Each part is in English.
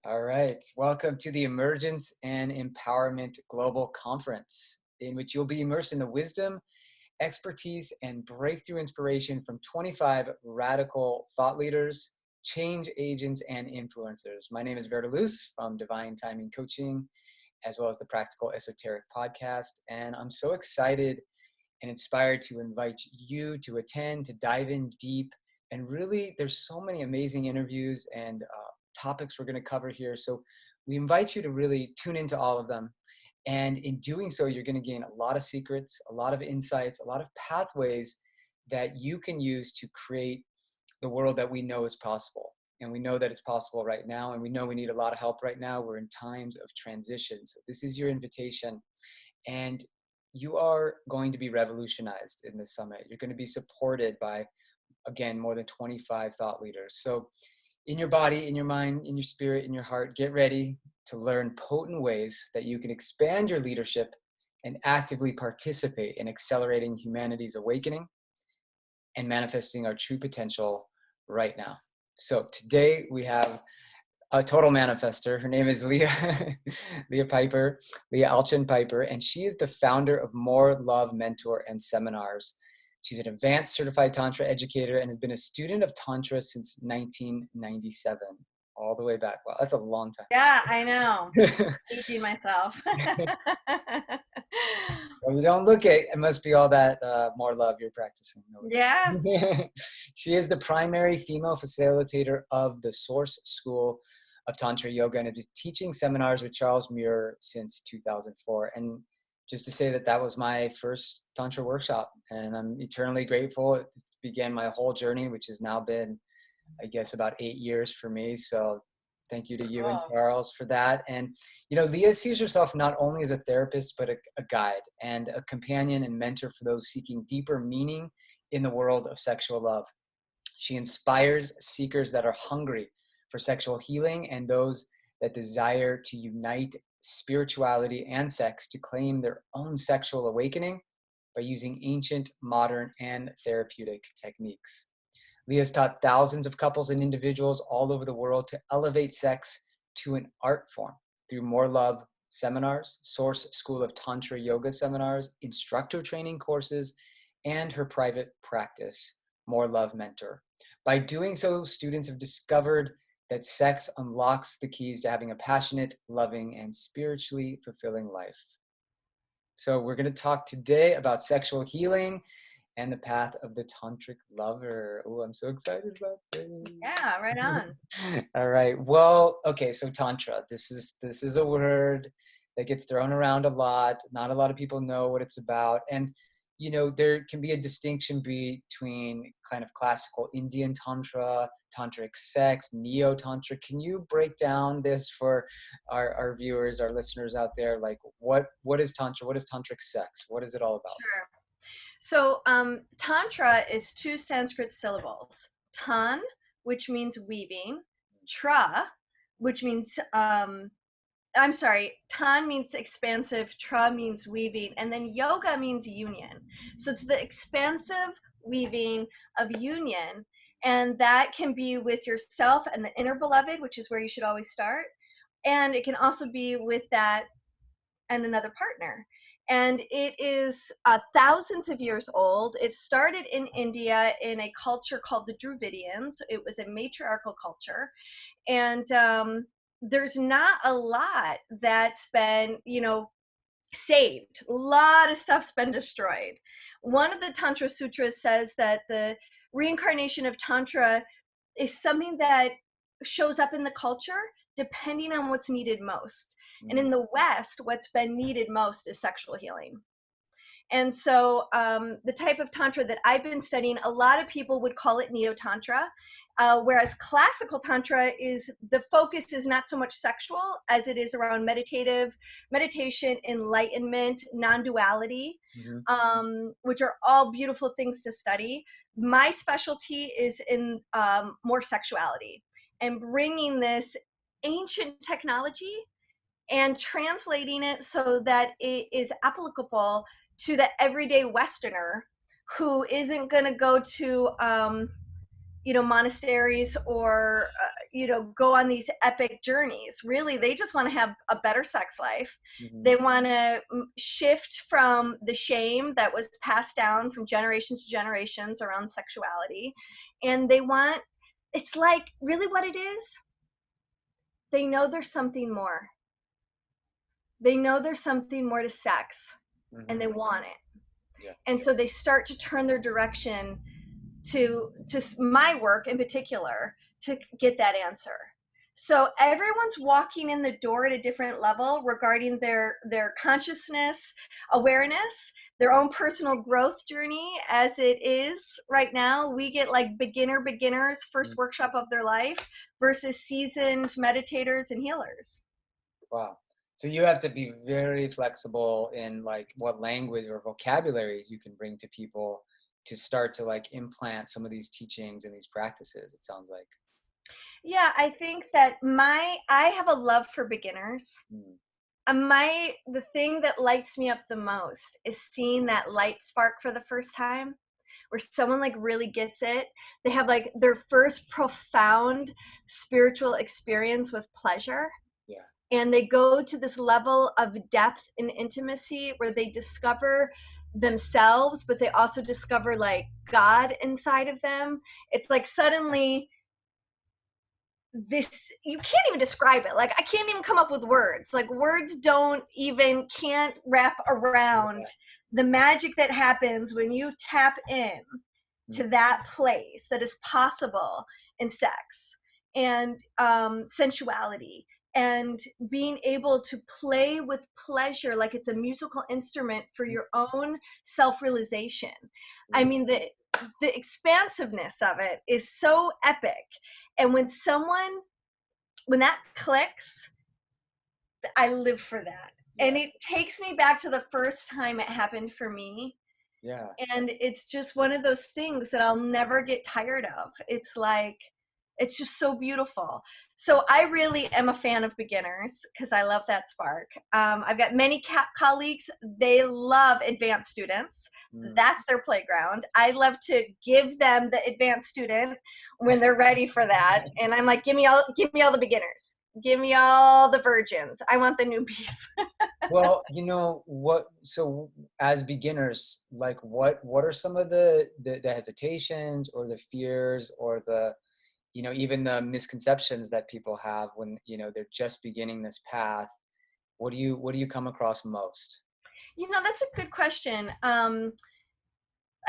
All right. Welcome to the Emergence and Empowerment Global Conference, in which you'll be immersed in the wisdom, expertise, and breakthrough inspiration from 25 radical thought leaders, change agents, and influencers. My name is VerdaLuz from Divine Timing Coaching, as well as the Practical Esoteric Podcast. And I'm so excited and inspired to invite you to attend, to dive in deep. And really, there's so many amazing interviews and topics we're going to cover here. So we invite you to really tune into all of them. And in doing so, you're going to gain a lot of secrets, a lot of insights, a lot of pathways that you can use to create the world that we know is possible. And we know that it's possible right now. And we know we need a lot of help right now. We're in times of transition. So this is your invitation. And you are going to be revolutionized in this summit. You're going to be supported by, again, more than 25 thought leaders. So in your body, in your mind, in your spirit, in your heart, get ready to learn potent ways that you can expand your leadership and actively participate in accelerating humanity's awakening and manifesting our true potential right now. So today we have a total manifester. Her name is Leah, Leah Alchin Piper, and she is the founder of More Love Mentor and Seminars. She's an advanced certified Tantra educator and has been a student of Tantra since 1997, all the way back. Wow, that's a long Yeah, I know. time. Aging myself. Well, you don't look it. It must be all that more love you're practicing. Yeah. She is the primary female facilitator of the Source School of Tantra Yoga and has been teaching seminars with Charles Muir since 2004. And just to say that that was my first Tantra workshop, and I'm eternally grateful. It began my whole journey, which has now been, I guess, about 8 years for me. So thank you to you and Cool. Charles for that. And, Leah sees herself not only as a therapist, but a guide and a companion and mentor for those seeking deeper meaning in the world of sexual love. She inspires seekers that are hungry for sexual healing and those that desire to unite spirituality and sex to claim their own sexual awakening by using ancient, modern, and therapeutic techniques. Leah has taught thousands of couples and individuals all over the world to elevate sex to an art form through More Love seminars, Source School of Tantra Yoga seminars, instructor training courses, and her private practice, More Love Mentor. By doing so, students have discovered that sex unlocks the keys to having a passionate, loving, and spiritually fulfilling life. So we're going to talk today about sexual healing and the path of the tantric lover. Oh, I'm so excited about Yeah, right this. on. All right. Well, okay, so tantra. This is a word that gets thrown around a lot. Not a lot of people know what it's about. And there can be a distinction between kind of classical Indian tantra, tantric sex, neo-tantra. Can you break down this for our viewers, our listeners out there? Like what is tantra? What is tantric sex? What is it all about? Sure. So, Tantra is two Sanskrit syllables. Tan, which means weaving, tra, which means, I'm sorry, tan means expansive, tra means weaving, and then yoga means union. So it's the expansive weaving of union, and that can be with yourself and the inner beloved, which is where you should always start. And it can also be with that and another partner. And it is thousands of years old. It started in India in a culture called the Dravidians. It was a matriarchal culture. And there's not a lot that's been, saved. A lot of stuff's been destroyed. One of the Tantra Sutras says that the reincarnation of Tantra is something that shows up in the culture depending on what's needed most. And in the West, what's been needed most is sexual healing. And so the type of Tantra that I've been studying, a lot of people would call it Neo-Tantra, whereas classical Tantra is, the focus is not so much sexual as it is around meditation, enlightenment, non-duality, which are all beautiful things to study. My specialty is in more sexuality and bringing this ancient technology and translating it so that it is applicable to the everyday Westerner who isn't going to go to, monasteries or go on these epic journeys. Really, they just want to have a better sex life. Mm-hmm. They want to shift from the shame that was passed down from generations to generations around sexuality, and it's like, really what it is, they know there's something more. They know there's something more to sex, and they Mm-hmm. want it. Yeah. And so they start to turn their direction to my work in particular to get that answer. So everyone's walking in the door at a different level regarding their consciousness, awareness, their own personal growth journey. As it is right now, we get like beginners first Mm-hmm. workshop of their life versus seasoned meditators and healers. Wow. So you have to be very flexible in like what language or vocabularies you can bring to people to start to like implant some of these teachings and these practices, it sounds like. Yeah, I think that I have a love for beginners. Mm. The thing that lights me up the most is seeing that light spark for the first time, where someone like really gets it. They have like their first profound spiritual experience with pleasure, Yeah. and they go to this level of depth and intimacy where they discover themselves, but they also discover like God inside of them. It's like suddenly this, you can't even describe it. Like, I can't even come up with words. Like, words can't wrap around Yeah. the magic that happens when you tap in to that place that is possible in sex and sensuality, and being able to play with pleasure like it's a musical instrument for your own self-realization. I mean, the expansiveness of it is so epic. And when that clicks, I live for that. Yeah. And it takes me back to the first time it happened for me. Yeah. And it's just one of those things that I'll never get tired of. It's like, it's just so beautiful. So I really am a fan of beginners because I love that spark. I've got many colleagues. They love advanced students. Mm. That's their playground. I love to give them the advanced student when they're ready for that. And I'm like, give me all the beginners. Give me all the virgins. I want the newbies. Well, so as beginners, like what are some of the hesitations or the fears or the, even the misconceptions that people have when, they're just beginning this path? What do you come across most? That's a good question.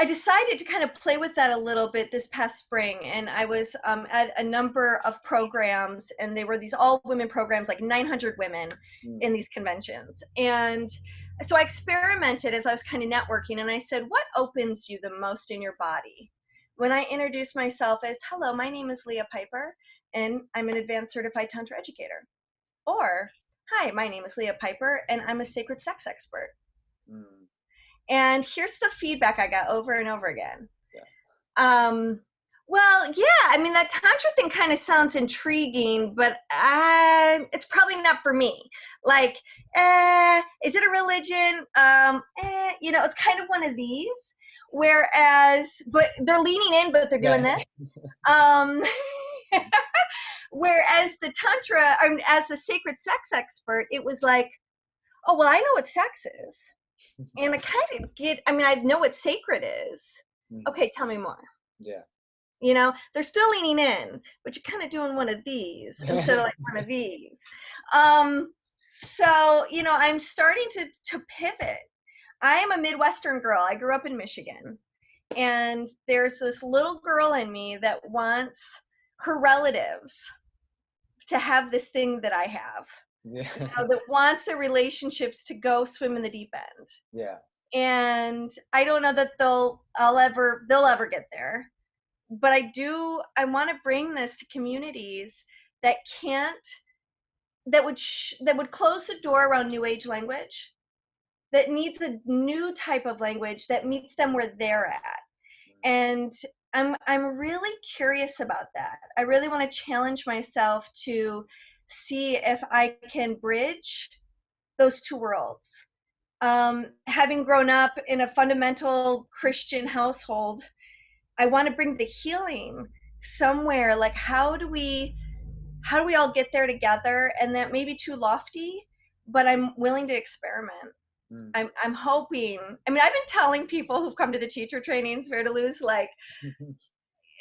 I decided to kind of play with that a little bit this past spring, and I was at a number of programs, and they were these all women programs, like 900 women in these conventions. And so I experimented as I was kind of networking, and I said, what opens you the most in your body? When I introduced myself as, hello, my name is Leah Piper, and I'm an advanced certified Tantra educator. Or, hi, my name is Leah Piper, and I'm a sacred sex expert. Mm. And here's the feedback I got over and over again. Yeah. Well, yeah, I mean, that Tantra thing kind of sounds intriguing, but it's probably not for me. Like, is it a religion? It's kind of one of these. Whereas, but they're leaning in, but they're doing this. Whereas the Tantra, as the sacred sex expert, it was like, oh, well, I know what sex is. And I kind of I know what sacred is. Okay, tell me more. Yeah. They're still leaning in, but you're kind of doing one of these instead of like one of these. So, I'm starting to pivot. I am a Midwestern girl. I grew up in Michigan. And there's this little girl in me that wants her relatives to have this thing that I have. Yeah. That wants their relationships to go swim in the deep end. Yeah. And I don't know that they'll ever get there, but I want to bring this to communities that would close the door around new age language, that needs a new type of language that meets them where they're at. And I'm really curious about that. I really want to challenge myself to see if I can bridge those two worlds. Having grown up in a fundamental Christian household, I want to bring the healing somewhere, like how do we all get there together? And that may be too lofty, but I'm willing to experiment. Mm. I'm hoping. I mean, I've been telling people who've come to the teacher trainings, VerdaLuz, like,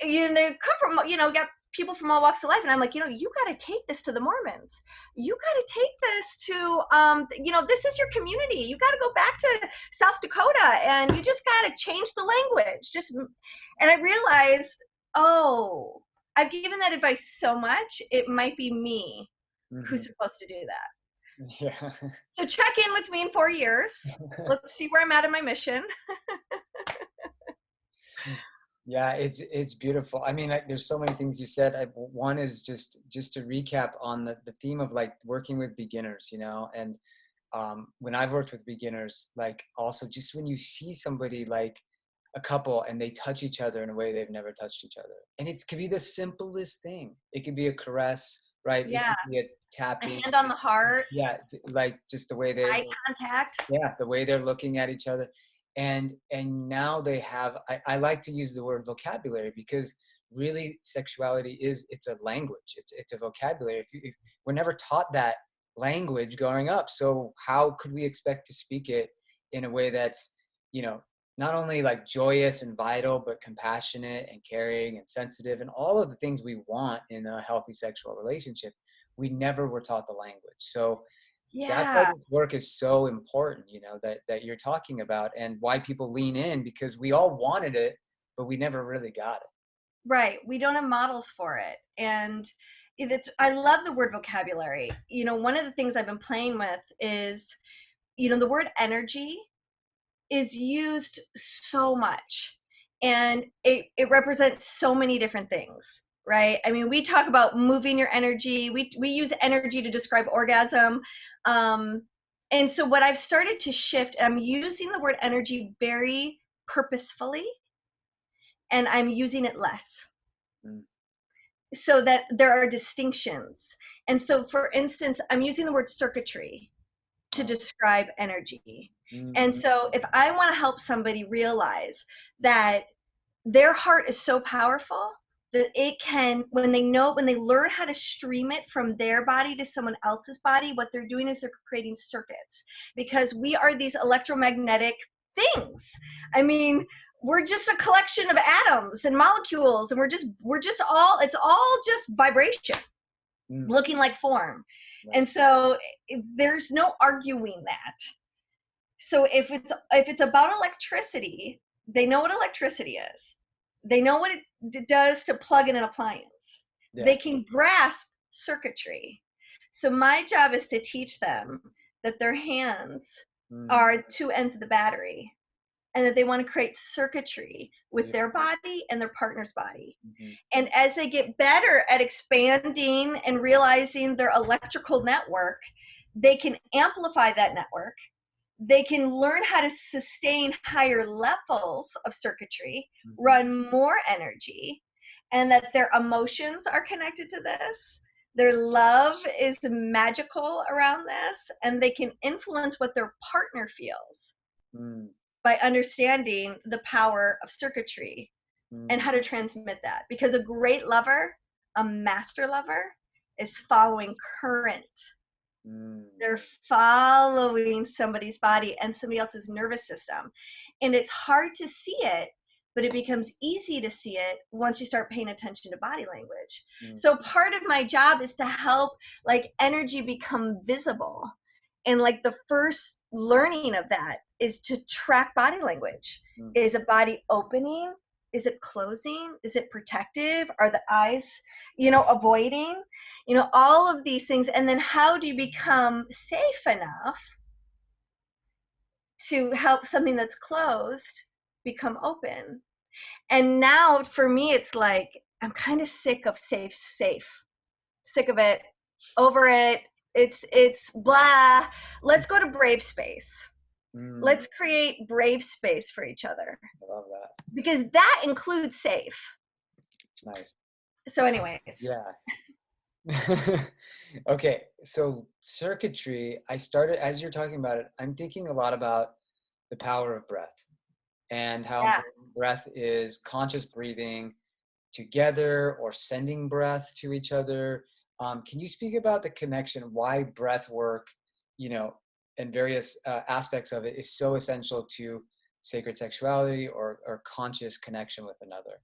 you know, they come from, you got people from all walks of life, and I'm like, you got to take this to the Mormons. You got to take this to, this is your community. You got to go back to South Dakota, and you just got to change the language. And I realized, oh, I've given that advice so much, it might be me who's Mhm. supposed to do that. Yeah. So check in with me in 4 years. Let's see where I'm at in my mission. Yeah, it's beautiful. I mean, there's so many things you said. One is just to recap on the theme of like working with beginners, and when I've worked with beginners, like also just when you see somebody like a couple and they touch each other in a way they've never touched each other, and it could be the simplest thing. It could be a caress, right? It Yeah, could be a a tapping. hand on the heart, Yeah, like just the way they eye contact. yeah, the way they're looking at each other. And now they have, I like to use the word vocabulary, because really sexuality it's a language. It's a vocabulary. If we're never taught that language growing up, so how could we expect to speak it in a way that's, not only like joyous and vital, but compassionate and caring and sensitive and all of the things we want in a healthy sexual relationship? We never were taught the language. So that's why Yeah, this work is so important, that you're talking about, and why people lean in, because we all wanted it, but we never really got it. right. We don't have models for it. And I love the word vocabulary. One of the things I've been playing with is, the word energy is used so much, and it represents so many different things, right? I mean, we talk about moving your energy. We use energy to describe orgasm. um, and so what I've started to shift, I'm using the word energy very purposefully, and I'm using it less, Mm. so that there are distinctions. And so, for instance, I'm using the word circuitry to Wow. describe energy. And Mm. so if I want to help somebody realize that their heart is so powerful that it can, when they learn how to stream it from their body to someone else's body, what they're doing is they're creating circuits, because we are these electromagnetic things. I mean, we're just a collection of atoms and molecules, and we're just all, it's all just vibration Mm. looking like form. Right. And so there's no arguing that. So if it's about electricity, they know what electricity is. They know what it does to plug in an appliance. Yeah. They can grasp circuitry. So my job is to teach them that their hands Mm. are two ends of the battery, and that they want to create circuitry with Beautiful. their body and their partner's body. Mhm. And as they get better at expanding and realizing their electrical network, they can amplify that network. They can learn how to sustain higher levels of circuitry, Mhm. run more energy, and that their emotions are connected to this. Their love is magical around this, and they can influence what their partner feels Mm. by understanding the power of circuitry and Mm. how to transmit that. Because a great lover, a master lover, is following current. Mm. They're following somebody's body and somebody else's nervous system. And it's hard to see it, but it becomes easy to see it once you start paying attention to body language. Mm. So part of my job is to help like energy become visible. And like the first learning of that is to track body language. Mm. Is a body opening? Is it closing? Is it protective? Are the eyes, avoiding? All of these things. And then how do you become safe enough to help something that's closed become open? And now for me, it's like, I'm kind of sick of safe, sick of it, over it. It's blah. Let's go to brave space. Mm. Let's create brave space for each other, I love that. because that includes safe. Nice. So anyways, Yeah. Okay, so circuitry, I started, as you're talking about it, I'm thinking a lot about the power of breath, and how yeah, important breath is, conscious breathing, together or sending breath to each other. Can you speak about the connection, why breath work, you know, and various aspects of it is so essential to sacred sexuality or conscious connection with another?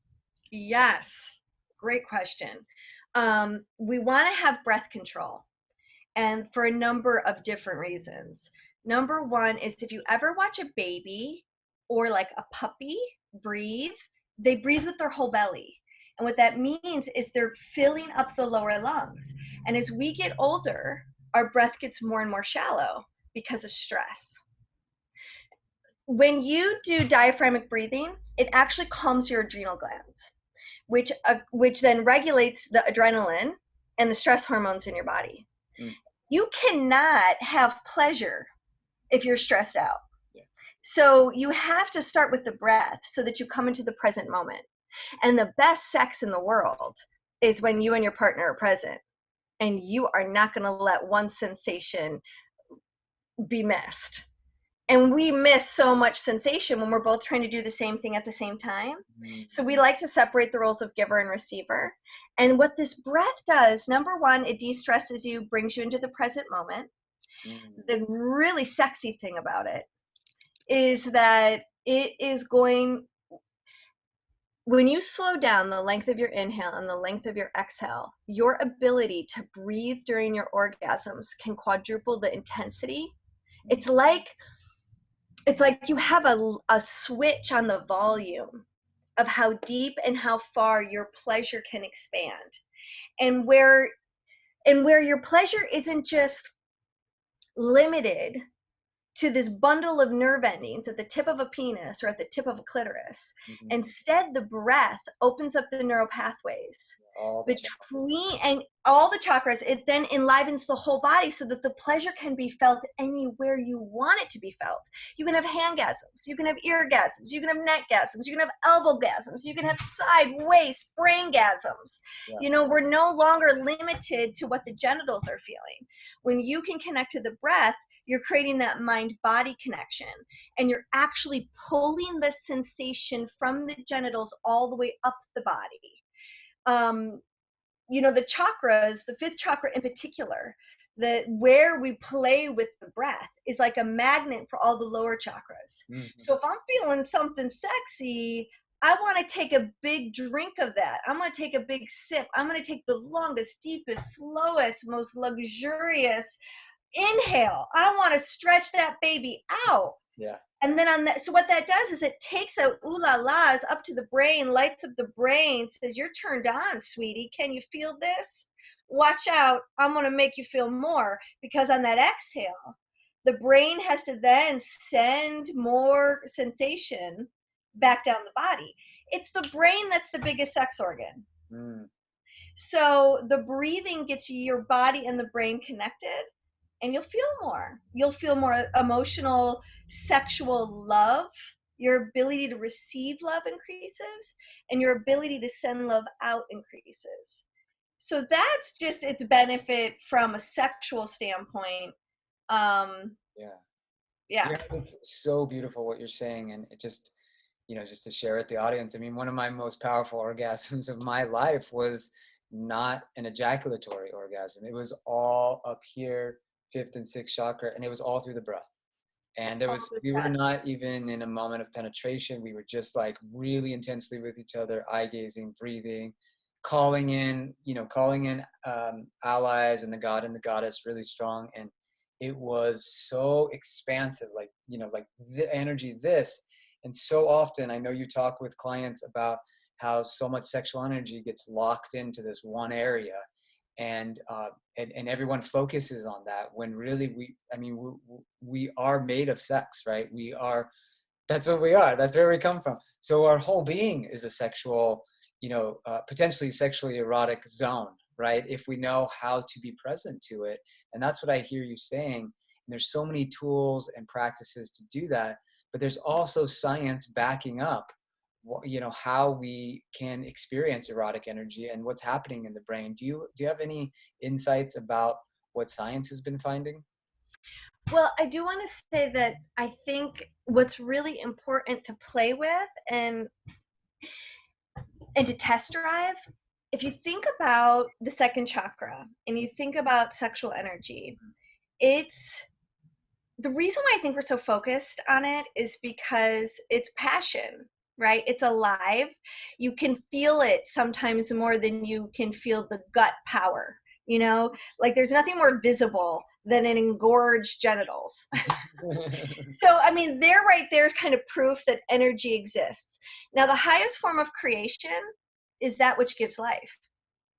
Yes, great question. We want to have breath control, and for a number of different reasons. Number one is if you ever watch a baby or like a puppy breathe, they breathe with their whole belly. And what that means is they're filling up the lower lungs. And as we get older, our breath gets more and more shallow because of stress. When you do diaphragmatic breathing, it actually calms your adrenal glands, which then regulates the adrenaline and the stress hormones in your body. Mm. You cannot have pleasure if you're stressed out. Yeah. So you have to start with the breath so that you come into the present moment. And the best sex in the world is when you and your partner are present and you are not going to let one sensation be missed. And we miss so much sensation when we're both trying to do the same thing at the same time. Mm. So we like to separate the roles of giver and receiver. And what this breath does, number one, it de-stresses you, brings you into the present moment. Mm. The really sexy thing about it is that it is going, when you slow down the length of your inhale and the length of your exhale, your ability to breathe during your orgasms can quadruple the intensity. It's like you have a switch on the volume of how deep and how far your pleasure can expand, and where your pleasure isn't just limited to this bundle of nerve endings at the tip of a penis or at the tip of a clitoris. Mhm. Instead, the breath opens up the neural pathways All the between and all the chakras. It then enlivens the whole body so that the pleasure can be felt anywhere you want it to be felt. You can have handgasms, you can have eargasms, you can have neckgasms, you can have elbowgasms, you can have side, waist, braingasms. Yeah. You know, we're no longer limited to what the genitals are feeling. When you can connect to the breath, you're creating that mind-body connection, and you're actually pulling the sensation from the genitals all the way up the body. You know, the chakras, the fifth chakra in particular, where we play with the breath is like a magnet for all the lower chakras. Mm-hmm. So if I'm feeling something sexy, I want to take a big drink of that. I'm going to take a big sip. I'm going to take the longest, deepest, slowest, most luxurious inhale. I want to stretch that baby out. Yeah. And then on that, so what that does is it takes out ooh la la's up to the brain, lights up the brain, says, you're turned on, sweetie. Can you feel this? Watch out. I'm going to make you feel more, because on that exhale, the brain has to then send more sensation back down the body. It's the brain that's the biggest sex organ. Mm. So the breathing gets your body and the brain connected, and you'll feel more. You'll feel more emotional, sexual love. Your ability to receive love increases, and your ability to send love out increases. So that's just its benefit from a sexual standpoint. Yeah. Yeah. Yeah, it's so beautiful what you're saying. And it just, just to share with the audience, I mean, one of my most powerful orgasms of my life was not an ejaculatory orgasm. It was all up here, fifth and sixth chakra, and it was all through the breath. And we were not even in a moment of penetration. We were just like really intensely with each other, eye gazing, breathing, calling in, allies and the god and the goddess really strong. And it was so expansive, like the energy, and so often I know you talk with clients about how so much sexual energy gets locked into this one area, and everyone focuses on that when really we are made of sex, right? That's what we are. That's where we come from. So our whole being is a sexual, potentially sexually erotic zone, right? If we know how to be present to it. And that's what I hear you saying. And there's so many tools and practices to do that, but there's also science backing up, how we can experience erotic energy and what's happening in the brain. Do you have any insights about what science has been finding? Well, I do want to say that I think what's really important to play with, and and to test drive, if you think about the second chakra and you think about sexual energy, it's the reason why I think we're so focused on it is because it's passion, right? It's alive. You can feel it sometimes more than you can feel the gut power, you know? Like there's nothing more visible than an engorged genitals. So, I mean, there right there is kind of proof that energy exists. Now, the highest form of creation is that which gives life.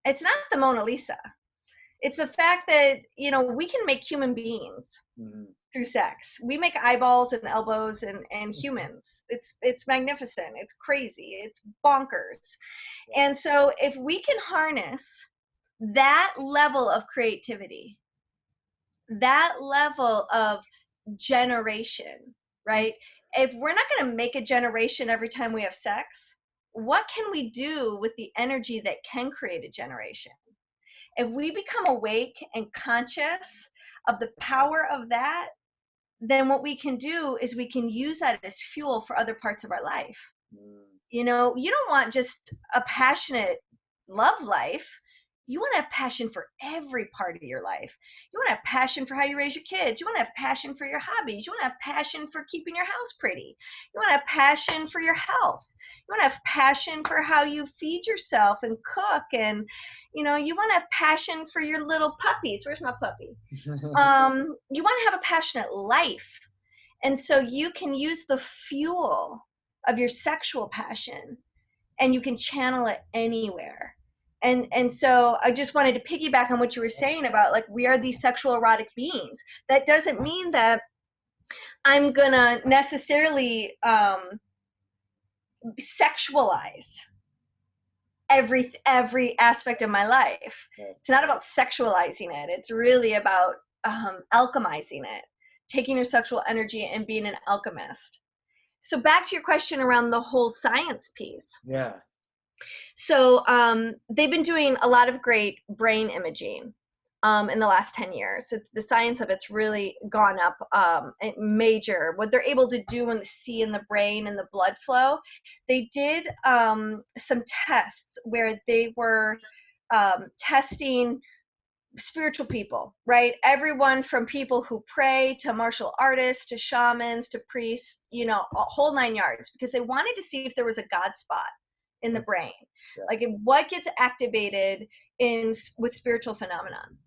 It's not the Mona Lisa. It's the fact that, you know, we can make human beings through sex. We make eyeballs and elbows and humans. It's magnificent. It's crazy. It's bonkers. And so if we can harness that level of creativity, that level of generation, right? If we're not going to make a generation every time we have sex, what can we do with the energy that can create a generation? If we become awake and conscious of the power of that, then what we can do is we can use that as fuel for other parts of our life. You know, you don't want just a passionate love life. You want to have passion for every part of your life. You want to have passion for how you raise your kids. You want to have passion for your hobbies. You want to have passion for keeping your house pretty. You want to have passion for your health. You want to have passion for how you feed yourself and cook. And, you know, you want to have passion for your little puppies. Where's my puppy? You want to have a passionate life. And so you can use the fuel of your sexual passion and you can channel it anywhere. And so I just wanted to piggyback on what you were saying about, like, we are these sexual erotic beings. That doesn't mean that I'm gonna necessarily sexualize every aspect of my life. It's not about sexualizing it. It's really about alchemizing it, taking your sexual energy and being an alchemist. So back to your question around the whole science piece. Yeah. So they've been doing a lot of great brain imaging in the last 10 years. The science of it's really gone up major. What they're able to do and see in the brain and the blood flow. They did some tests where they were testing spiritual people, right? Everyone from people who pray to martial artists to shamans to priests, you know, a whole 9 yards, because they wanted to see if there was a God spot in the brain. Yeah. Like what gets activated with spiritual phenomenon.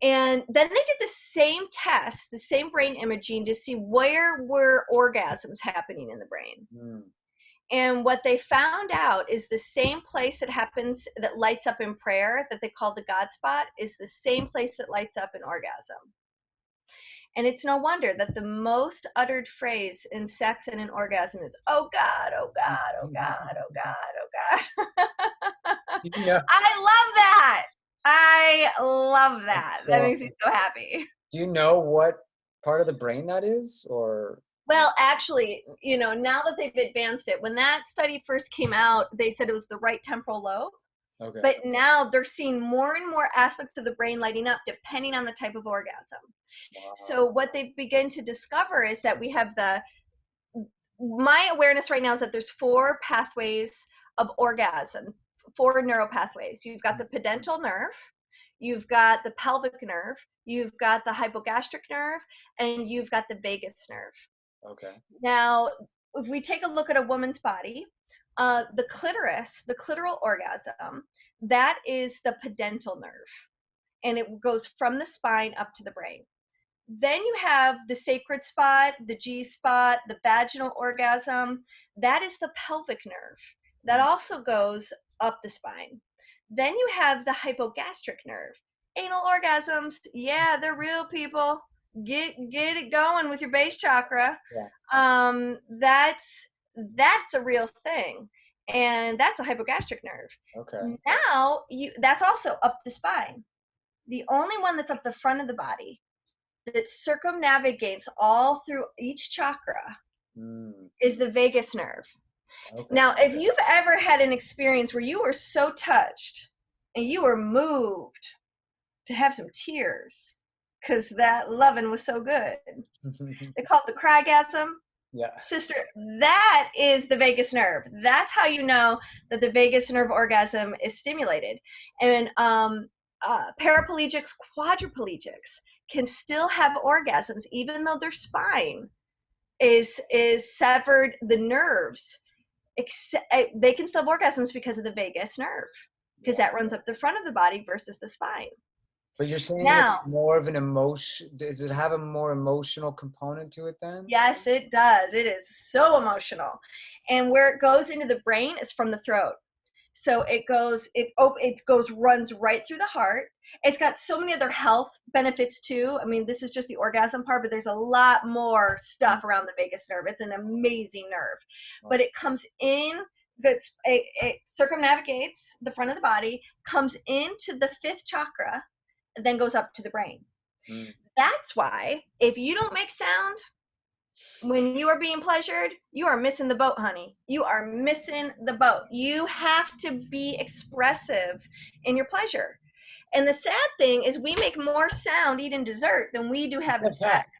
And then they did the same test, the same brain imaging to see where were orgasms happening in the brain. And what they found out is the same place that lights up in prayer that they call the God spot is the same place that lights up in orgasm. And it's no wonder that the most uttered phrase in sex and in orgasm is, oh God, oh God, oh God, oh God, oh God. Yeah. I love that. I love that. That makes me so happy. Do you know what part of the brain that is, or? Well, actually, you know, now that they've advanced it, when that study first came out, they said it was the right temporal lobe. Okay. But now they're seeing more and more aspects of the brain lighting up depending on the type of orgasm. Wow. So what they've begun to discover is that we have my awareness right now is that there's 4 pathways of orgasm, 4 neural pathways. You've got the pudendal nerve, you've got the pelvic nerve, you've got the hypogastric nerve, and you've got the vagus nerve. Okay. Now, if we take a look at a woman's body, the clitoris, the clitoral orgasm, that is the pudendal nerve, and it goes from the spine up to the brain. Then you have the sacred spot, the G spot, the vaginal orgasm. That is the pelvic nerve. That also goes up the spine. Then you have the hypogastric nerve. Anal orgasms, yeah, they're real, people. Get it going with your base chakra. Yeah. That's a real thing, and that's a hypogastric nerve. Okay. Now that's also up the spine. The only one that's up the front of the body that circumnavigates all through each chakra is the vagus nerve. Okay. Now, if you've ever had an experience where you were so touched and you were moved to have some tears because that loving was so good, they call it the crygasm. Yeah. Sister, that is the vagus nerve. That's how you know that the vagus nerve orgasm is stimulated. And paraplegics, quadriplegics can still have orgasms even though their spine is severed, the nerves. They can still have orgasms because of the vagus nerve, because Yeah. that runs up the front of the body versus the spine. But you're saying it's Now, more of an emotion. Does it have a more emotional component to it then? yes, it does. It is so emotional. And where it goes into the brain is from the throat. So runs right through the heart. It's got so many other health benefits too. I mean, this is just the orgasm part, but there's a lot more stuff around the vagus nerve. It's an amazing nerve. But it comes in, it circumnavigates the front of the body, comes into the fifth chakra, and then goes up to the brain. Mm. That's why if you don't make sound when you are being pleasured, you are missing the boat, honey. You are missing the boat. You have to be expressive in your pleasure. And the sad thing is we make more sound eating dessert than we do having sex.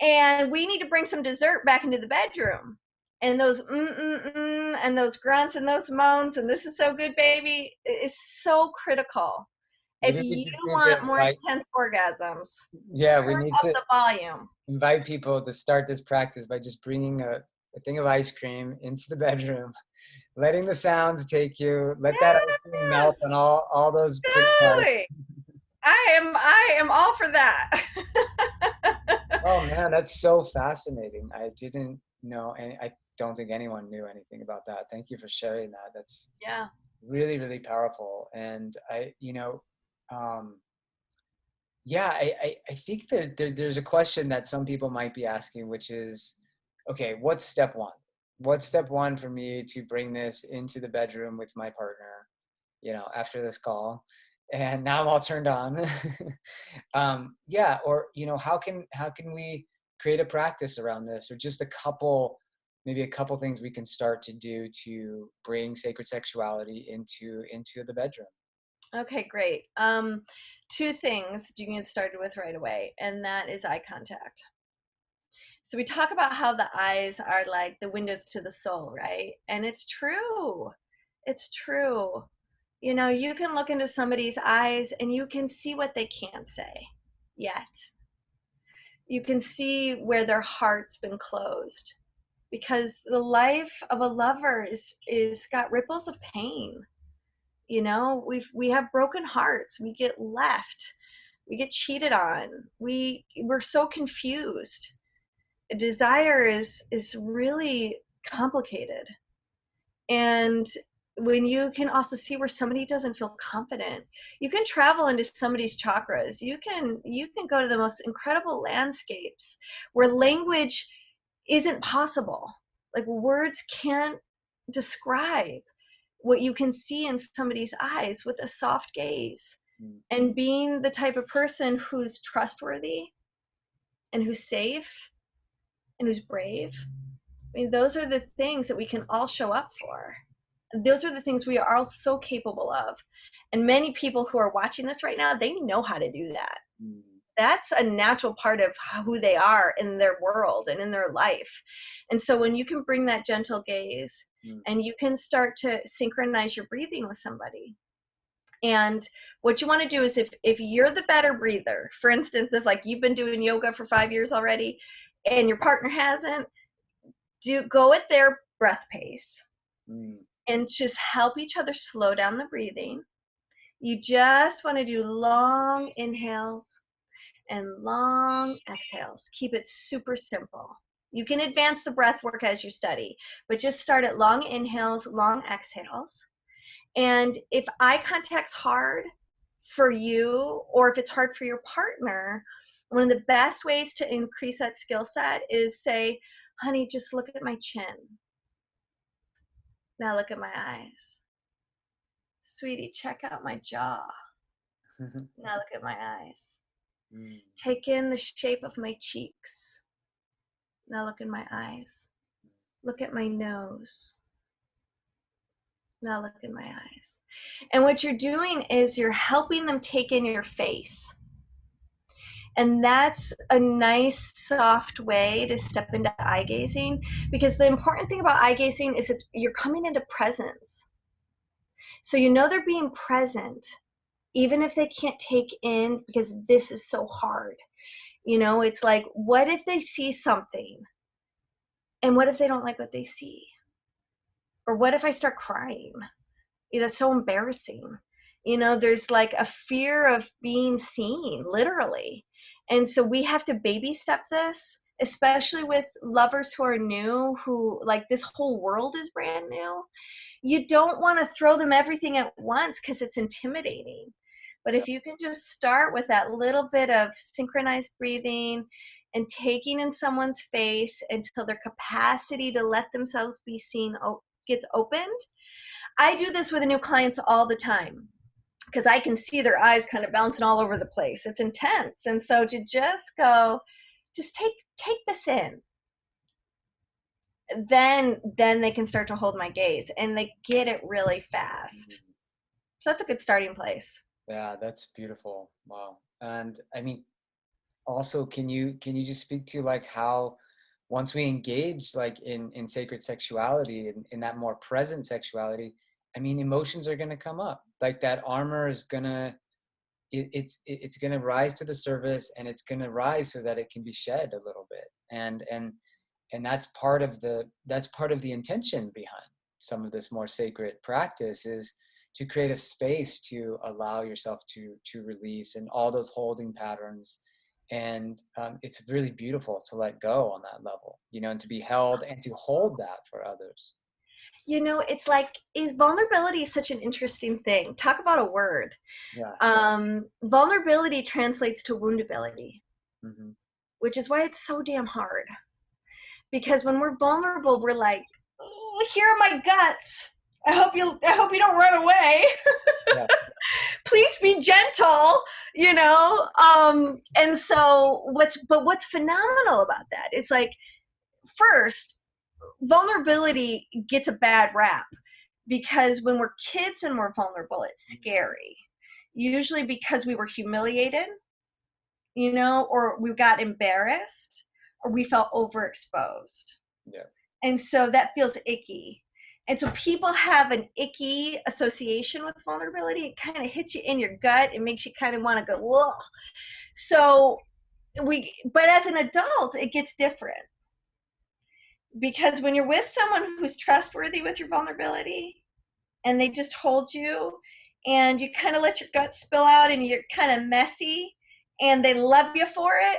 And we need to bring some dessert back into the bedroom. And those and those grunts and those moans and this is so good, baby, is so critical. If Maybe we you just need to want more intense orgasms, yeah, we turn need up to the volume. invite people to start this practice by just bringing a thing of ice cream into the bedroom, letting the sounds take you, let that ice cream melt Yes, on all those pretty parts. totally. I am all for that. Oh man, that's so fascinating. I didn't know, and I don't think anyone knew anything about that. Thank you for sharing that. That's Yeah. really, really powerful. And um, yeah, I think there's a question that some people might be asking, which is, okay, what's step one? What's step one for me to bring this into the bedroom with my partner, after this call? And now I'm all turned on. Yeah, or, how can we create a practice around this, or just maybe a couple things we can start to do to bring sacred sexuality into the bedroom? Okay, great. Two things you can get started with right away, and that is eye contact. So we talk about how the eyes are like the windows to the soul, right? And it's true. It's true. You can look into somebody's eyes and you can see what they can't say yet. You can see where their heart's been closed because the life of a lover is got ripples of pain. We have broken hearts. We get left. We get cheated on. We're so confused. Desire is really complicated. And when you can also see where somebody doesn't feel confident, you can travel into somebody's chakras. You can go to the most incredible landscapes where language isn't possible. Like words can't describe what you can see in somebody's eyes with a soft gaze. Mm. And being the type of person who's trustworthy and who's safe and who's brave. I mean, those are the things that we can all show up for. Those are the things we are all so capable of. And many people who are watching this right now, they know how to do that. Mm. That's a natural part of who they are in their world and in their life. And so when you can bring that gentle gaze and you can start to synchronize your breathing with somebody. And what you want to do is if you're the better breather, for instance, if like you've been doing yoga for 5 years already and your partner hasn't, go at their breath pace and just help each other slow down the breathing. You just want to do long inhales and long exhales. Keep it super simple. You can advance the breath work as you study, but just start at long inhales, long exhales. And if eye contact's hard for you, or if it's hard for your partner, one of the best ways to increase that skill set is say, honey, just look at my chin. Now look at my eyes. Sweetie, check out my jaw. Now look at my eyes. Take in the shape of my cheeks. Now look in my eyes. Look at my nose. Now look in my eyes. And what you're doing is you're helping them take in your face. And that's a nice, soft way to step into eye gazing, because the important thing about eye gazing is you're coming into presence. So you know they're being present, even if they can't take in, because this is so hard. You know, it's like, what if they see something? And what if they don't like what they see? Or what if I start crying? That's so embarrassing. You know, there's like a fear of being seen, literally. And so we have to baby step this, especially with lovers who are new, who like this whole world is brand new. You don't want to throw them everything at once because it's intimidating. But if you can just start with that little bit of synchronized breathing and taking in someone's face until their capacity to let themselves be seen gets opened. I do this with new clients all the time because I can see their eyes kind of bouncing all over the place. It's intense. And so to just go, just take this in. Then they can start to hold my gaze, and they get it really fast. So that's a good starting place. Yeah, that's beautiful. Wow. And I mean, also, can you just speak to like how once we engage like in sacred sexuality and in that more present sexuality, I mean, emotions are going to come up. Like that armor is going to it's going to rise to the surface, and it's going to rise so that it can be shed a little bit. And that's part of the intention behind some of this more sacred practice, is to create a space to allow yourself to release and all those holding patterns. And it's really beautiful to let go on that level, you know, and to be held and to hold that for others. You know, it's like, is vulnerability such an interesting thing? Talk about a word. Yeah. Vulnerability translates to woundability, Mm-hmm. which is why it's so damn hard. Because when we're vulnerable, we're like, oh, here are my guts. I hope you don't run away. Yeah. Please be gentle, you know. And so what's phenomenal about that is, like, first, vulnerability gets a bad rap because when we're kids and we're vulnerable, it's scary. Usually because we were humiliated, you know, or we got embarrassed, or we felt overexposed. Yeah. And so that feels icky. And so people have an icky association with vulnerability. It kind of hits you in your gut. It makes you kind of want to go, whoa. So but as an adult, it gets different. Because when you're with someone who's trustworthy with your vulnerability, and they just hold you, and you kind of let your gut spill out, and you're kind of messy, and they love you for it.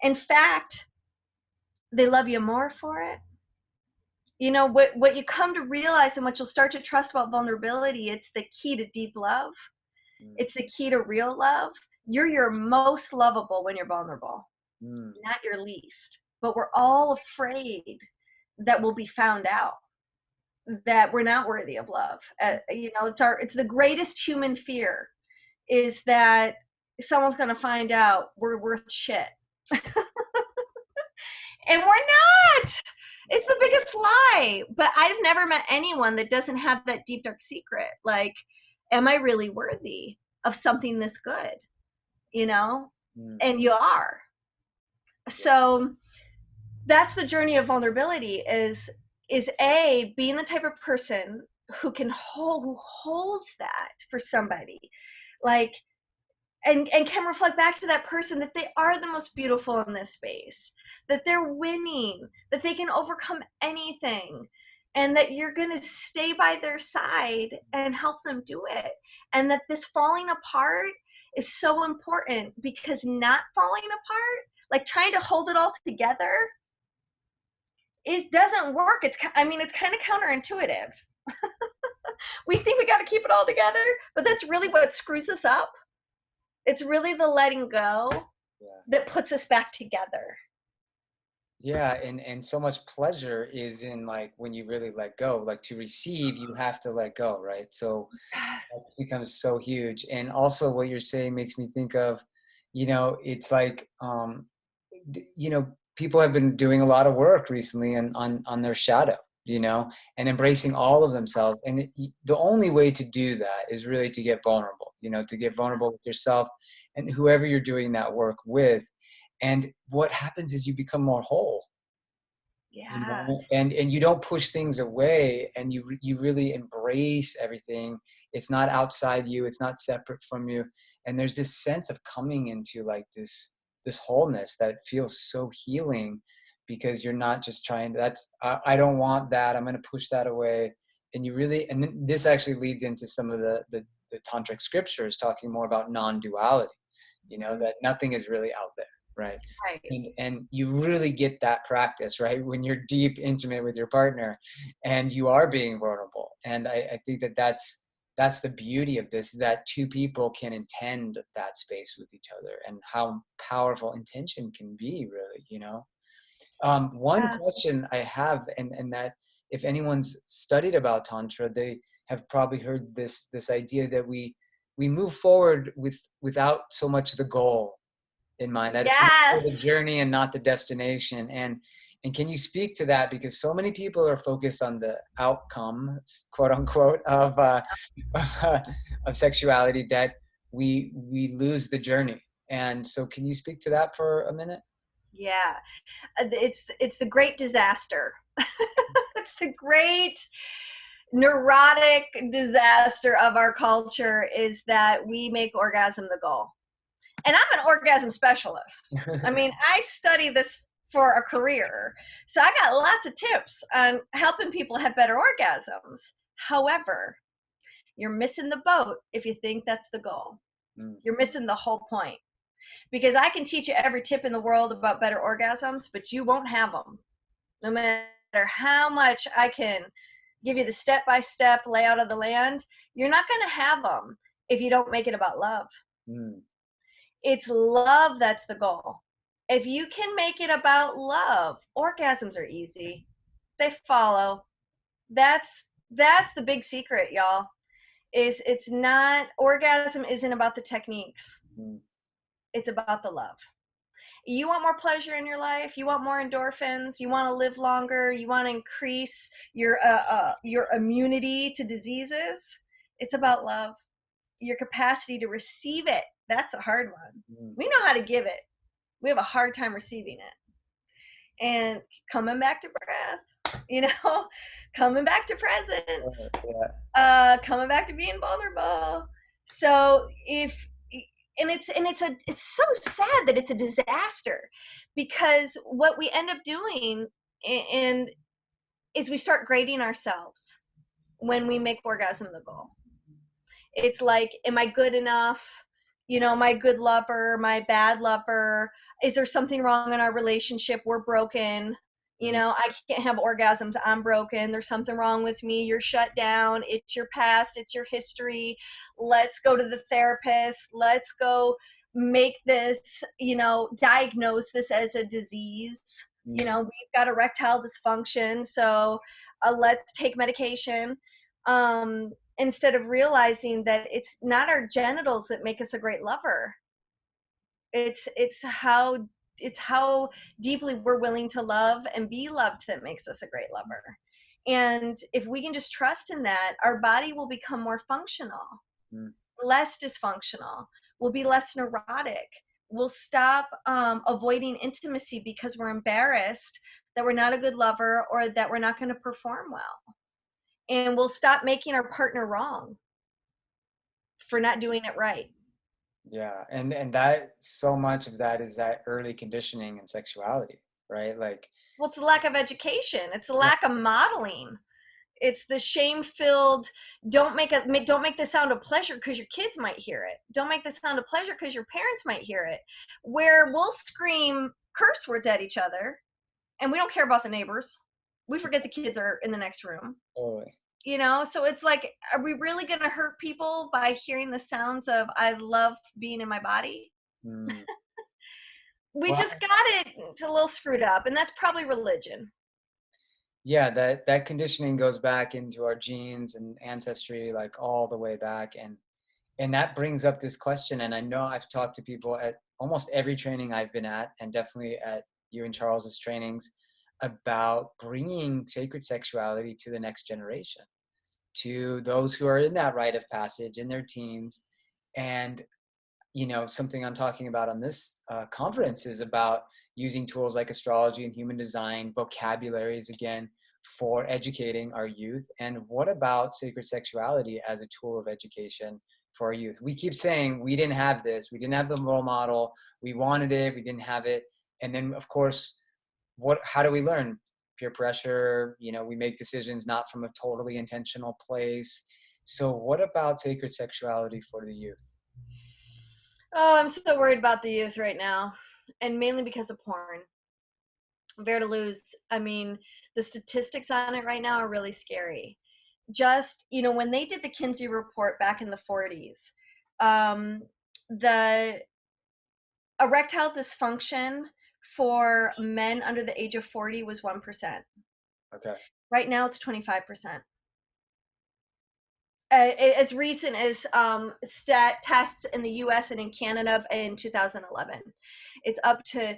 In fact, they love you more for it. You know, what you come to realize, and what you'll start to trust about vulnerability, it's the key to deep love. It's the key to real love. You're your most lovable when you're vulnerable, not your least. But we're all afraid that we'll be found out, that we're not worthy of love. You know, it's the greatest human fear, is that someone's going to find out we're worth shit. And we're not. It's the biggest lie. But I've never met anyone that doesn't have that deep, dark secret. Like, am I really worthy of something this good? You know? And you are. So that's the journey of vulnerability, is being the type of person who holds that for somebody. Like, and can reflect back to that person that they are the most beautiful in this space, that they're winning, that they can overcome anything, and that you're going to stay by their side and help them do it. And that this falling apart is so important, because not falling apart, like trying to hold it all together, it doesn't work. It's kind of counterintuitive. We think we got to keep it all together, but that's really what screws us up. It's really the letting go that puts us back together. Yeah, and so much pleasure is in, like, when you really let go. Like, to receive, you have to let go, right? So Yes. that becomes so huge. And also what you're saying makes me think of, you know, it's like, you know, people have been doing a lot of work recently on their shadow, you know, and embracing all of themselves. And the only way to do that is really to get vulnerable, you know, to get vulnerable with yourself, and whoever you're doing that work with. And what happens is you become more whole, you Yeah. know, and you don't push things away, and you really embrace everything. It's not outside you, it's not separate from you, and there's this sense of coming into like this wholeness that feels so healing, because you're not just trying, I don't want that, I'm going to push that away. And you really, and then this actually leads into some of the tantric scriptures talking more about non-duality, you know, Mhm. that nothing is really out there, right? Right. And you really get that practice, right, when you're deep intimate with your partner and you are being vulnerable. And I think that that's the beauty of this, that two people can intend that space with each other, and how powerful intention can be, really, you know. One Yeah. question I have, and that if anyone's studied about tantra, they have probably heard this idea that we move forward without so much the goal in mind, that it's more the Yes. journey and not the destination. And can you speak to that? Because so many people are focused on the outcome, quote unquote, of sexuality, that we lose the journey. And so can you speak to that for a minute? Yeah. It's the great disaster. It's the great neurotic disaster of our culture, is that we make orgasm the goal. And I'm an orgasm specialist. I mean, I study this for a career. So I got lots of tips on helping people have better orgasms. However, you're missing the boat if you think that's the goal. Mm, You're missing the whole point. Because I can teach you every tip in the world about better orgasms, but you won't have them. No matter how much I can give you the step by step layout of the land, you're not going to have them if you don't make it about love. mm, It's love that's the goal. If you can make it about love, orgasms are easy. They follow. That's the big secret, y'all. Is it's not orgasm isn't about the techniques. mm, It's about the love. You want more pleasure in your life, you want more endorphins, you want to live longer, you want to increase your immunity to diseases. It's about love, your capacity to receive it. That's a hard one. mm. We know how to give it, we have a hard time receiving it. And coming back to breath, coming back to presence, Yeah. coming back to being vulnerable. So if it's so sad that it's a disaster, because what we end up doing and is we start grading ourselves when we make orgasm the goal. It's like, am I good enough? My good lover, my bad lover. Is there something wrong in our relationship? We're broken. Mm, I can't have orgasms. I'm broken. There's something wrong with me. You're shut down. It's your past. It's your history. Let's go to the therapist. Let's go make this, diagnose this as a disease. mm. We've got erectile dysfunction. So let's take medication. Instead of realizing that it's not our genitals that make us a great lover. It's how deeply we're willing to love and be loved that makes us a great lover. And if we can just trust in that, our body will become more functional, Mm. less dysfunctional. We'll be less neurotic. We'll stop avoiding intimacy because we're embarrassed that we're not a good lover or that we're not going to perform well. And we'll stop making our partner wrong for not doing it right. Yeah, and that, so much of that is that early conditioning and sexuality, right? Like, Well, it's the lack of education. It's the yeah, lack of modeling. It's the shame-filled. Don't make the sound of pleasure because your kids might hear it. Don't make the sound of pleasure because your parents might hear it. Where we'll scream curse words at each other, and we don't care about the neighbors. We forget the kids are in the next room. totally. So it's like, are we really going to hurt people by hearing the sounds of "I love being in my body"? Mm. We Well, just got it a little screwed up, and that's probably religion. yeah, that conditioning goes back into our genes and ancestry, like all the way back. And that brings up this question. And I know I've talked to people at almost every training I've been at, and definitely at you and Charles's trainings, about bringing sacred sexuality to the next generation, to those who are in that rite of passage in their teens. And something I'm talking about on this conference is about using tools like astrology and human design, vocabularies, again, for educating our youth. And what about sacred sexuality as a tool of education for our youth? We keep saying we didn't have this, we didn't have the role model, we wanted it, we didn't have it. And then, of course, how do we learn? Peer pressure, we make decisions not from a totally intentional place. So what about sacred sexuality for the youth? Oh, I'm so worried about the youth right now, and mainly because of porn. VerdaLuz, I mean, the statistics on it right now are really scary. Just, when they did the Kinsey report back in the 40s, the erectile dysfunction for men under the age of 40 was 1%. Okay. Right now it's 25%. As recent as stat tests in the US and in Canada in 2011, it's up to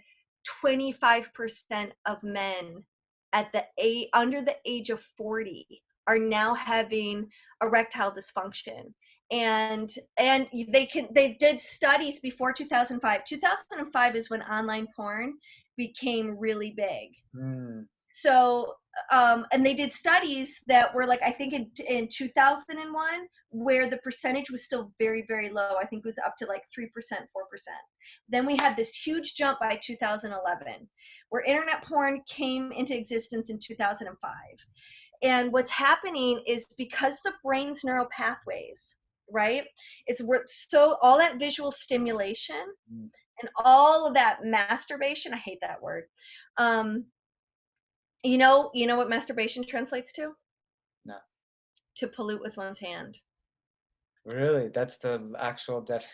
25% of men at under the age of 40 are now having erectile dysfunction. And they did studies before 2005. 2005 is when online porn became really big. So and they did studies that were like, I think in 2001, where the percentage was still very, very low. I think it was up to like 3%, 4%. Then we had this huge jump by 2011, where internet porn came into existence in 2005. And what's happening is, because the brain's neural pathways, right, so all that visual stimulation and all of that masturbation, I hate that word. You know what masturbation translates to? No. To pollute with one's hand. Really? That's the actual definition.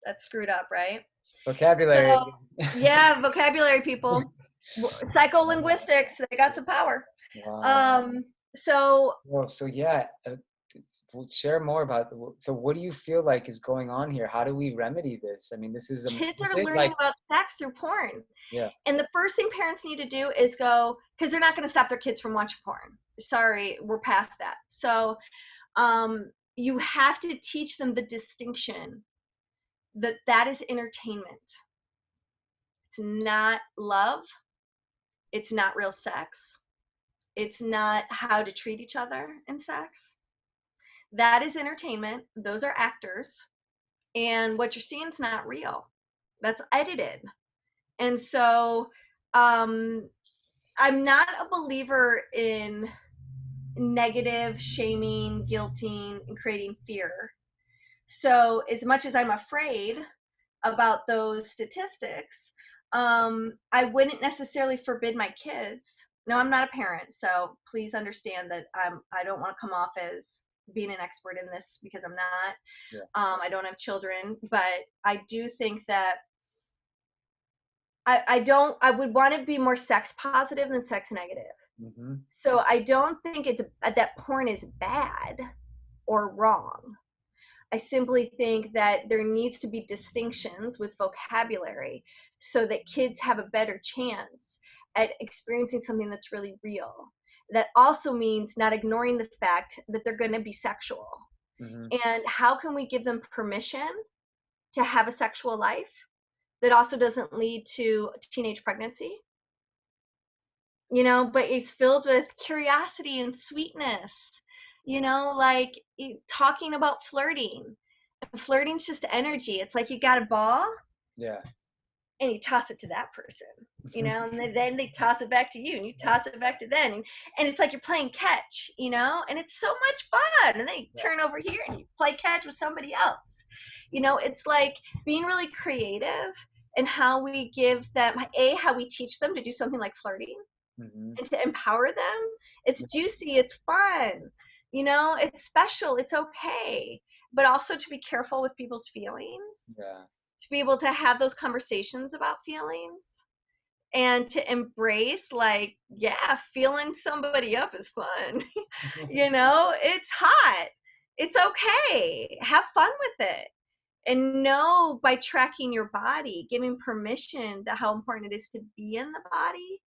That's screwed up, right? Vocabulary. So, yeah, vocabulary people. Psycholinguistics, they got some power. Wow. So Yeah, share more about, so what do you feel like is going on here? How do we remedy this? I mean, this is kids are like, learning about sex through porn. yeah. And the first thing parents need to do is go, because they're not going to stop their kids from watching porn. Sorry, we're past that. So you have to teach them the distinction that is entertainment. It's not love. It's not real sex. It's not how to treat each other in sex. That is entertainment. Those are actors. And what you're seeing is not real. That's edited. And so I'm not a believer in negative, shaming, guilting, and creating fear. So as much as I'm afraid about those statistics, I wouldn't necessarily forbid my kids. No, I'm not a parent, so please understand that I don't want to come off as being an expert in this, because I'm not. Yeah. I don't have children, but I do think that I would want to be more sex positive than sex negative. Mm-hmm. So I don't think that porn is bad or wrong. I simply think that there needs to be distinctions with vocabulary so that kids have a better chance at experiencing something that's really real. That also means not ignoring the fact that they're going to be sexual. Mm-hmm. And how can we give them permission to have a sexual life that also doesn't lead to teenage pregnancy? But it's filled with curiosity and sweetness, like talking about flirting. Flirting's just energy. It's like you got a ball, yeah, and you toss it to that person, and then they toss it back to you, and you toss it back to them, and it's like you're playing catch, and it's so much fun. And then you turn over here and you play catch with somebody else. It's like being really creative and how we give them how we teach them to do something like flirting. Mm-hmm. And to empower them. It's juicy, it's fun, it's special, it's okay. But also to be careful with people's feelings. Yeah. To be able to have those conversations about feelings. And to embrace, like, yeah, feeling somebody up is fun. It's hot. It's okay. Have fun with it. And know, by tracking your body, giving permission to how important it is to be in the body,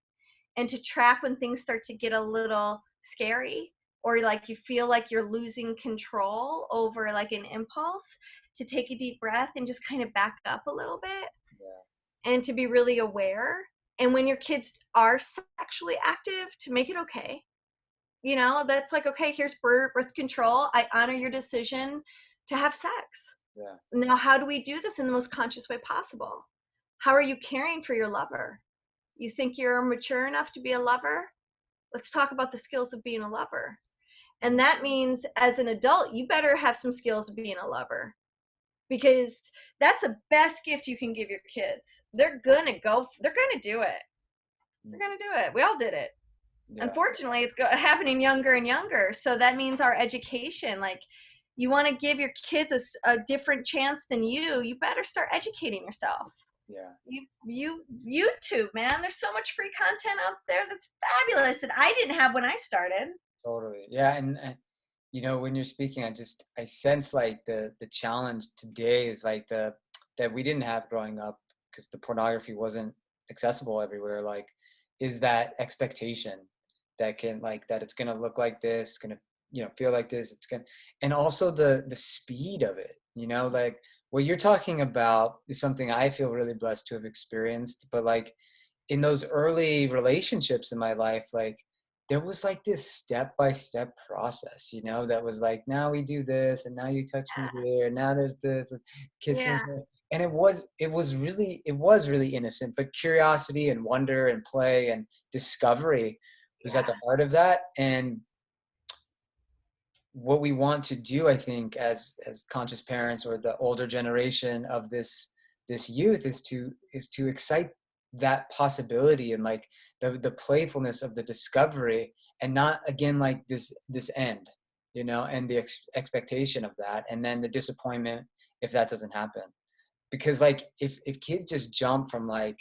and to track when things start to get a little scary, or like you feel like you're losing control over like an impulse, to take a deep breath and just kind of back up a little bit Yeah. and to be really aware. And when your kids are sexually active, to make it okay. You know, that's like, okay, here's birth control. I honor your decision to have sex. Yeah. Now, how do we do this in the most conscious way possible? How are you caring for your lover? You think you're mature enough to be a lover? Let's talk about the skills of being a lover. And that means as an adult, you better have some skills of being a lover, because that's the best gift you can give your kids. They're going to do it. They're going to do it. We all did it. Yeah. Unfortunately, it's happening younger and younger. So that means our education, like, you want to give your kids a different chance than you better start educating yourself. Yeah. YouTube, man, there's so much free content out there that's fabulous that I didn't have when I started. Totally. Yeah. And you know, when you're speaking, I sense like the challenge today is like that we didn't have growing up, because the pornography wasn't accessible everywhere, like, is that expectation that can, like, that it's going to look like this, going to, you know, feel like this, it's going to, and also the speed of it, you know, like what you're talking about is something I feel really blessed to have experienced. But like in those early relationships in my life, like there was like this step-by-step process, you know, that was like, now we do this, and now you touch me here, now there's this, and kissing Yeah. here. And it was really innocent, but curiosity and wonder and play and discovery was at the heart of that. And what we want to do, I think, as conscious parents or the older generation of this youth, is to excite that possibility and like the playfulness of the discovery, and not again like this end, you know, and the expectation of that, and then the disappointment if that doesn't happen. Because like if kids just jump from like,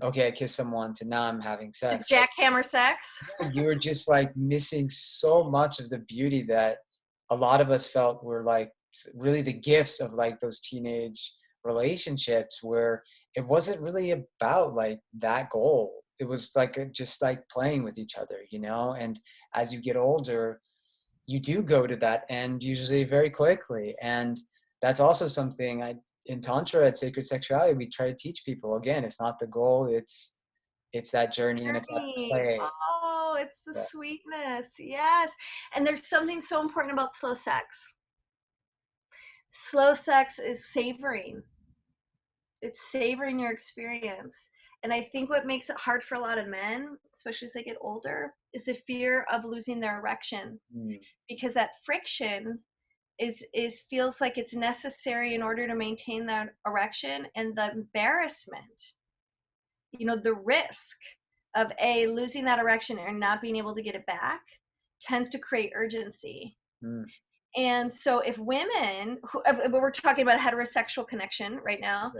okay, I kissed someone, to now I'm having The sex, like, jackhammer sex. you're just like missing so much of the beauty that a lot of us felt were like really the gifts of like those teenage relationships, where it wasn't really about like that goal. It was like just like playing with each other, you know. And as you get older, you do go to that end usually very quickly. And that's also something in Tantra, at Sacred Sexuality, we try to teach people. Again, it's not the goal, it's that journey, and it's that Journey. play. Oh, it's the Yeah. sweetness. Yes. And there's something so important about slow sex. Slow sex is savoring. It's savoring your experience. And I think what makes it hard for a lot of men, especially as they get older, is the fear of losing their erection. Mm. Because that friction is feels like it's necessary in order to maintain that erection, and the embarrassment, you know, the risk of losing that erection and not being able to get it back tends to create urgency. Mm. And so if women but we're talking about heterosexual connection right now,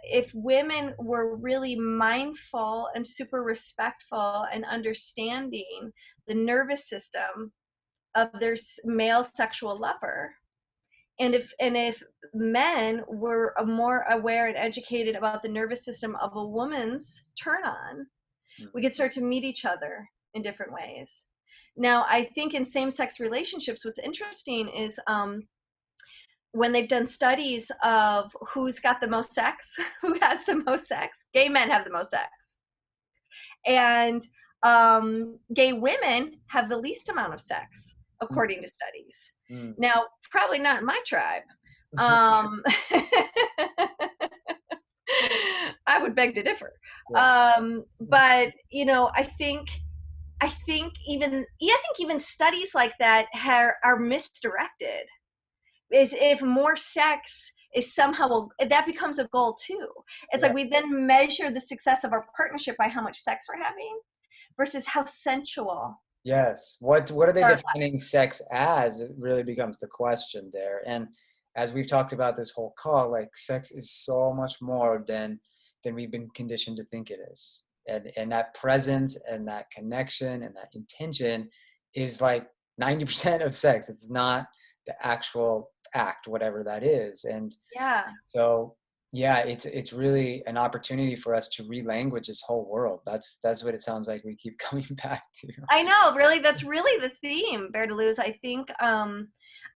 if women were really mindful and super respectful and understanding the nervous system of their male sexual lover, and if men were more aware and educated about the nervous system of a woman's turn on, we could start to meet each other in different ways. Now, I think in same-sex relationships, what's interesting is when they've done studies of who's got the most sex, who has the most sex, gay men have the most sex. And gay women have the least amount of sex, according to studies. Mm. Now, probably not in my tribe. I would beg to differ. Yeah. But you know, I think even studies like that are misdirected. Is if more sex is somehow, that becomes a goal too. It's like we then measure the success of our partnership by how much sex we're having versus how sensual. Yes. What are they defining sex as? It really becomes the question there. And as we've talked about this whole call, like sex is so much more than we've been conditioned to think it is. And that presence and that connection and that intention is like 90% of sex. It's not the actual act, whatever that is. And so yeah, it's really an opportunity for us to relanguage this whole world. That's what it sounds like we keep coming back to. I know, really, that's really the theme, VerdaLuz. I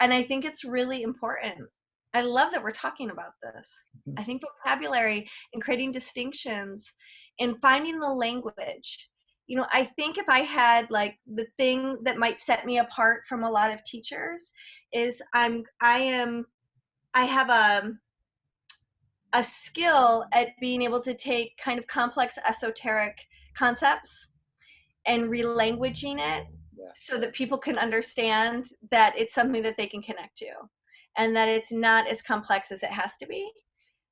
And I think it's really important. I love that we're talking about this. I think vocabulary and creating distinctions and finding the language. You know, I think if I had like the thing that might set me apart from a lot of teachers is I have a skill at being able to take kind of complex esoteric concepts and relanguaging it Yeah. so that people can understand that it's something that they can connect to and that it's not as complex as it has to be.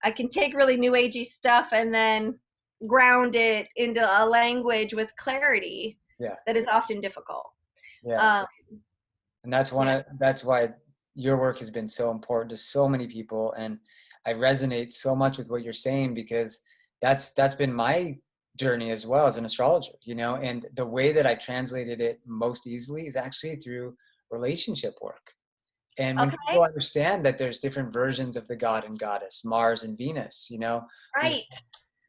I can take really new agey stuff and then ground it into a language with clarity Yeah. that is often difficult. Yeah. Um, And that's yeah. that's why your work has been so important to so many people. And I resonate so much with what you're saying, because that's been my journey as well as an astrologer, you know, and the way that I translated it most easily is actually through relationship work. And when Okay. people understand that there's different versions of the god and goddess, Mars and Venus, you know, we Right.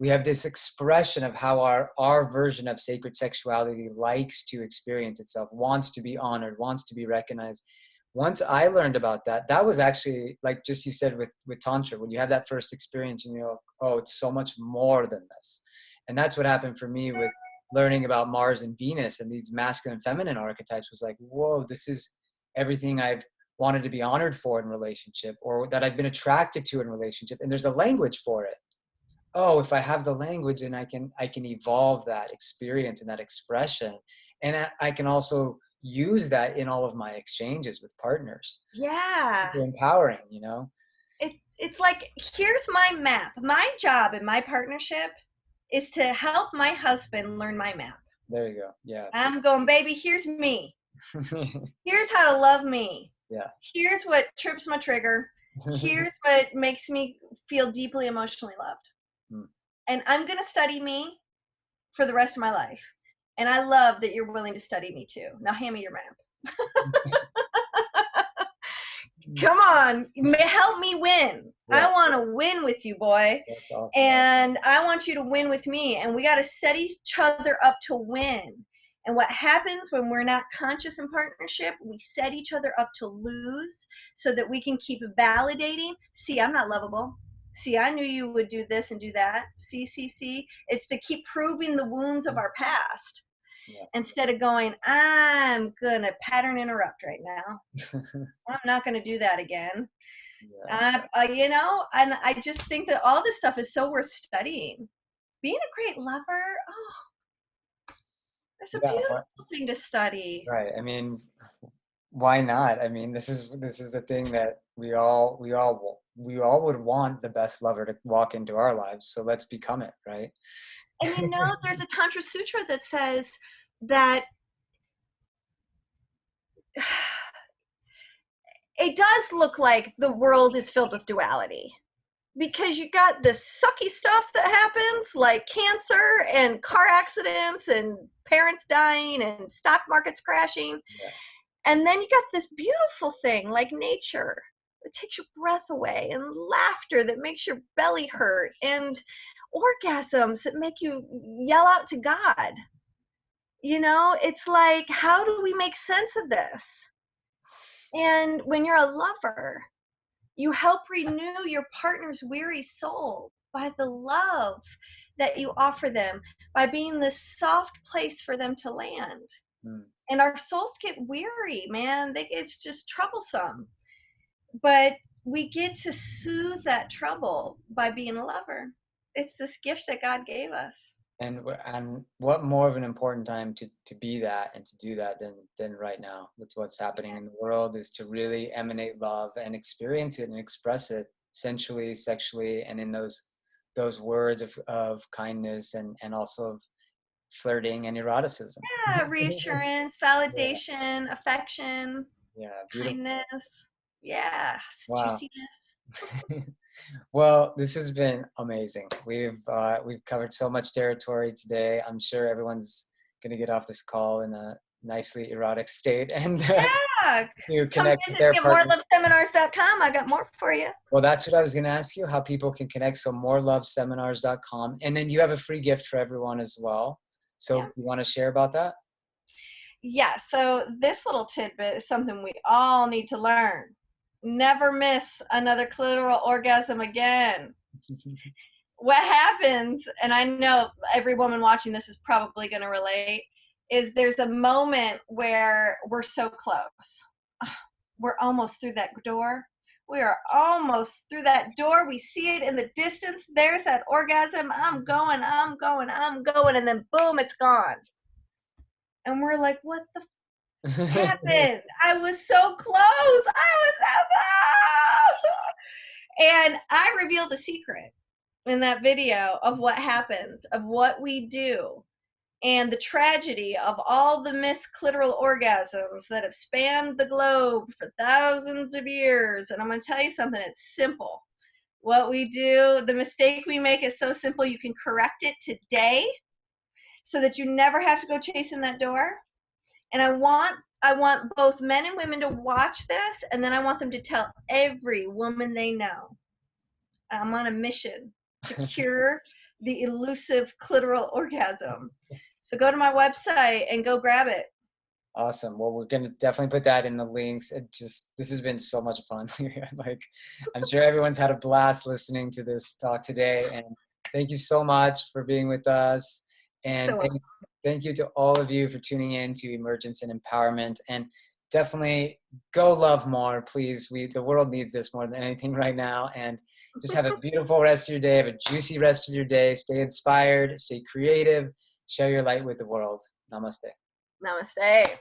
we have this expression of how our version of sacred sexuality likes to experience itself, wants to be honored, wants to be recognized. Once I learned about that, that was actually, like just you said with Tantra, when you have that first experience and you know, oh, it's so much more than this. And that's what happened for me with learning about Mars and Venus and these masculine and feminine archetypes. Was like, whoa, this is everything I've wanted to be honored for in relationship, or that I've been attracted to in relationship. And there's a language for it. Oh, if I have the language, and I can evolve that experience and that expression, and I can also use that in all of my exchanges with partners. Yeah. Super empowering, you know. It's like, here's my map. My job in my partnership is to help my husband learn my map. There you go. Yeah. I'm going, baby, here's me. Here's how to love me. Yeah. Here's what trips my trigger. Here's what makes me feel deeply emotionally loved. Mm. And I'm going to study me for the rest of my life. And I love that you're willing to study me too. Now hand me your map. Come on, help me win. Yeah. I want to win with you, boy. That's awesome. And I want you to win with me. And we got to set each other up to win. And what happens when we're not conscious in partnership, we set each other up to lose so that we can keep validating. See, I'm not lovable. See, I knew you would do this and do that. See. It's to keep proving the wounds of our past. Yeah. Instead of going, I'm going to pattern interrupt right now. I'm not going to do that again. Yeah. You know, and I just think that all this stuff is so worth studying. Being a great lover, oh, it's a beautiful thing to study. Right. I mean, why not? I mean, this is the thing that we all would want the best lover to walk into our lives. So let's become it, right? And you know, there's a Tantra Sutra that says that it does look like the world is filled with duality, because you got this sucky stuff that happens, like cancer and car accidents and parents dying and stock markets crashing. Yeah. And then you got this beautiful thing like nature that takes your breath away, and laughter that makes your belly hurt, and orgasms that make you yell out to God. You know, it's like, how do we make sense of this? And when you're a lover, you help renew your partner's weary soul by the love that you offer them, by being this soft place for them to land. Mm. And our souls get weary, man. It's just troublesome. But we get to soothe that trouble by being a lover. It's this gift that God gave us. And what more of an important time to be that and to do that than right now? That's what's happening in the world, is to really emanate love and experience it and express it sensually, sexually, and in those words of kindness and also of flirting and eroticism. Yeah, reassurance, validation, affection, Yeah, beautiful. kindness. Yeah, Wow. juiciness. Well, this has been amazing. We've covered so much territory today. I'm sure everyone's going to get off this call in a nicely erotic state and Yeah, to come connect with visit their me at partner. moreloveseminars.com. I got more for you. Well, that's what I was going to ask you, how people can connect. So moreloveseminars.com. And then you have a free gift for everyone as well. So Yeah. you want to share about that? Yeah, so this little tidbit is something we all need to learn. Never miss another clitoral orgasm again. What happens, and I know every woman watching this is probably going to relate, is there's a moment where we're so close. We're almost through that door. We are almost through that door. We see it in the distance. There's that orgasm. I'm going, I'm going, I'm going. And then boom, it's gone. And we're like, what the happened? I was so close. I was so close. And I revealed the secret in that video of what happens, of what we do, and the tragedy of all the missed clitoral orgasms that have spanned the globe for thousands of years. And I'm going to tell you something, it's simple. What we do, the mistake we make is so simple, you can correct it today so that you never have to go chasing that door. And I want both men and women to watch this, and then I want them to tell every woman they know. I'm on a mission to cure the elusive clitoral orgasm. So go to my website and go grab it. Awesome. Well, we're going to definitely put that in the links. This has been so much fun. Like, I'm sure everyone's had a blast listening to this talk today. And thank you so much for being with us. And thank you to all of you for tuning in to Emergence and Empowerment. And definitely go love more, please. The world needs this more than anything right now. And just have a beautiful rest of your day. Have a juicy rest of your day. Stay inspired. Stay creative. Share your light with the world. Namaste. Namaste.